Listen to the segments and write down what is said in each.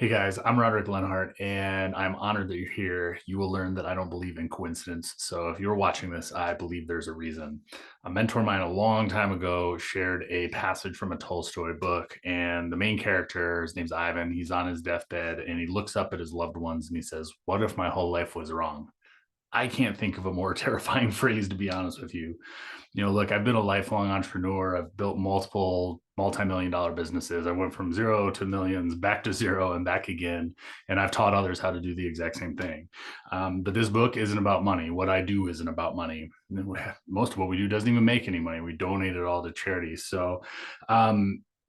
Hey guys, I'm Roderick Lenhart, and I'm honored that you're here. You will learn that I don't believe in coincidence. So if you're watching this, I believe there's a reason. A mentor of mine a long time ago shared a passage from a Tolstoy book, and the main character, his name's Ivan, he's on his deathbed and he looks up at his loved ones and he says, "What if my whole life was wrong?" I can't think of a more terrifying phrase, to be honest with you. Look, I've been a lifelong entrepreneur. I've built multiple multi-million dollar businesses. I went from zero to millions, back to zero, and back again. And I've taught others how to do the exact same thing. But this book isn't about money. What I do isn't about money. Most of what we do doesn't even make any money. We donate it all to charities. So,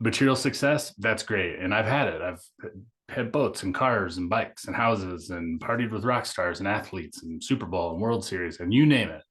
material success, that's great. And I've had it. I've had boats and cars and bikes and houses and partied with rock stars and athletes and Super Bowl and World Series and you name it.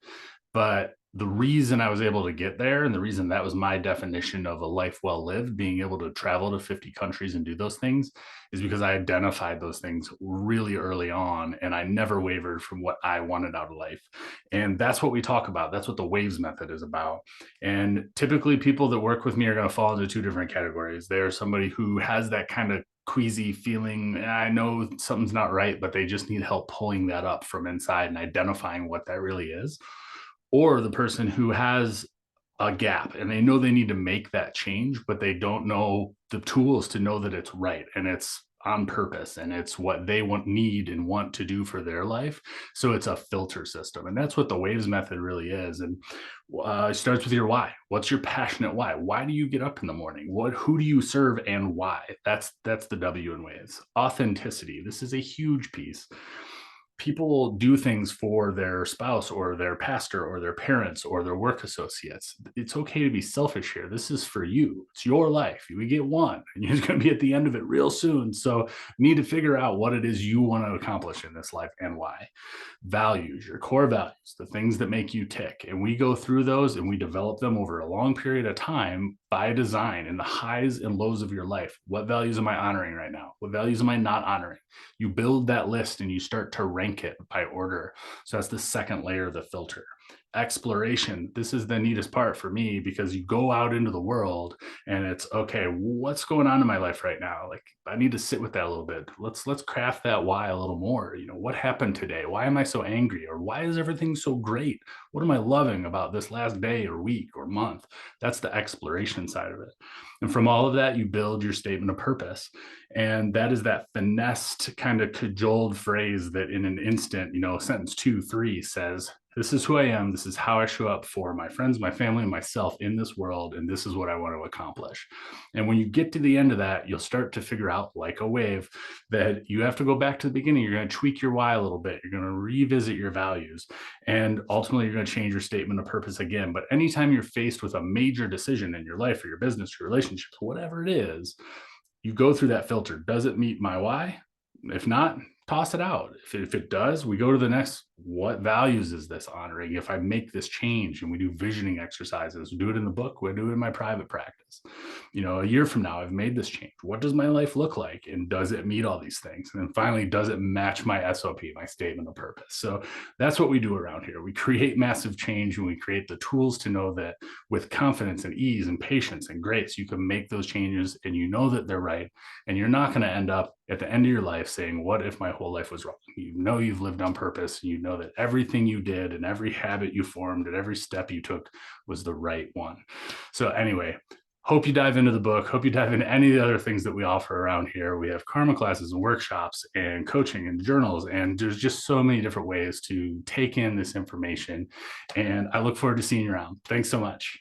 But the reason I was able to get there and the reason that was my definition of a life well lived, being able to travel to 50 countries and do those things, is because I identified those things really early on and I never wavered from what I wanted out of life. And that's what we talk about. That's what the waves method is about. And typically, people that work with me are going to fall into two different categories. They're somebody who has that kind of queasy feeling. I know something's not right, but they just need help pulling that up from inside and identifying what that really is, or the person who has a gap and they know they need to make that change, but they don't know the tools to know that it's right and it's on purpose and it's what they need and want to do for their life. So it's a filter system, and that's what the waves method really is. And it starts with your why. What's your passionate why? Why do you get up in the morning? Who do you serve and why? That's the W in waves. Authenticity, this is a huge piece. People do things for their spouse or their pastor or their parents or their work associates. It's okay to be selfish here. This is for you. It's your life. We get one, and you're going to be at the end of it real soon. So you need to figure out what it is you want to accomplish in this life and why. Values, your core values, the things that make you tick. And we go through those and we develop them over a long period of time by design in the highs and lows of your life. What values am I honoring right now? What values am I not honoring? You build that list and you start to rank it by order. So that's the second layer of the filter. Exploration. This is the neatest part for me because you go out into the world and it's okay, what's going on in my life right now? Like, I need to sit with that a little bit. Let's craft that why a little more. What happened today? Why am I so angry? Or why is everything so great? What am I loving about this last day or week or month? That's the exploration side of it. And from all of that, you build your statement of purpose. And that is that finessed, kind of cajoled phrase that in an instant, sentence 2, 3 says, this is who I am. This is how I show up for my friends, my family, and myself in this world. And this is what I want to accomplish. And when you get to the end of that, you'll start to figure out, like a wave, that you have to go back to the beginning. You're going to tweak your why a little bit. You're going to revisit your values. And ultimately, you're going to change your statement of purpose again. But anytime you're faced with a major decision in your life or your business, your relationships, whatever it is, you go through that filter. Does it meet my why? If not, toss it out. If it does, we go to the next. What values is this honoring? If I make this change, and we do visioning exercises, we do it in the book, we do it in my private practice. A year from now, I've made this change. What does my life look like? And does it meet all these things? And then finally, does it match my SOP, my statement of purpose? So that's what we do around here. We create massive change and we create the tools to know that with confidence and ease and patience and grace, you can make those changes and you know that they're right. And you're not going to end up at the end of your life saying, what if my whole life was wrong? You've lived on purpose. And you know that everything you did and every habit you formed and every step you took was the right one. So anyway, hope you dive into the book. Hope you dive into any of the other things that we offer around here. We have karma classes and workshops and coaching and journals, and there's just so many different ways to take in this information. And I look forward to seeing you around. Thanks so much.